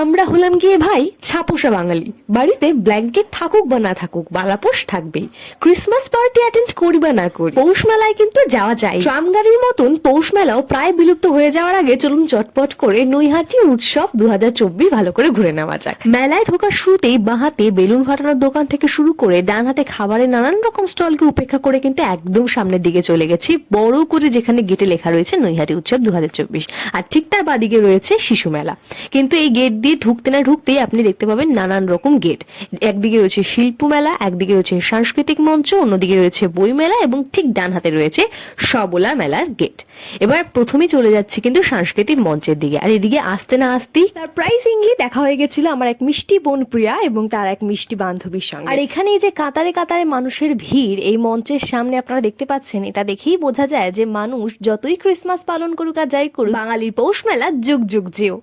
আমরা হলাম গিয়ে ভাই ছাপোষা বাঙালি, বাড়িতে ব্ল্যাঙ্কেট থাকুক বা না থাকুক বালাপোষ থাকবেই। ক্রিসমাস পার্টি অ্যাটেন্ড করি বা না করি, পৌষ মেলায় কিন্তু যাওয়া যায়। ট্রাম গাড়ির মতন পৌষ মেলাও প্রায় বিলুপ্ত হয়ে যাওয়ার আগে চলুন চটপট করে নৈহাটি উৎসব 2024 ভালো করে ঘুরে নেওয়া যাক। মেলায় ঢোকার শুরুতেই বাঁ হাতে বেলুন ফাটানোর দোকান থেকে শুরু করে ডান হাতে খাবারের নানান রকম স্টলকে উপেক্ষা করে কিন্তু একদম সামনের দিকে চলে গেছি, বড় করে যেখানে গেটে লেখা রয়েছে নৈহাটি উৎসব 2024, আর ঠিক তার বাদিকে রয়েছে শিশু মেলা। কিন্তু এই গেট দিয়ে ঢুকতে না ঢুকতেই আপনি দেখতে পাবেন নানান রকম গেট। একদিকে রয়েছে শিল্প মেলা, একদিকে রয়েছে সাংস্কৃতিক মঞ্চ, অন্যদিকে রয়েছে বই মেলা এবং ঠিক ডান হাতে রয়েছে সবলা মেলার গেট। এবার প্রথমে চলে যাচ্ছে কিন্তু সাংস্কৃতিক মঞ্চের দিকে, আর এদিকে আসতে না আসতেই সারপ্রাইজিংলি দেখা হয়ে গেছিল আমার এক মিষ্টি বোন প্রিয়া এবং তার এক মিষ্টি বান্ধবীর সঙ্গে। আর এখানে এই যে কাতারে কাতারে মানুষের ভিড় এই মঞ্চের সামনে আপনারা দেখতে পাচ্ছেন, এটা দেখেই বোঝা যায় যে মানুষ যতই ক্রিসমাস পালন করুক আর যাই করুক, বাঙালির পৌষ মেলা যুগ যুগ যেও।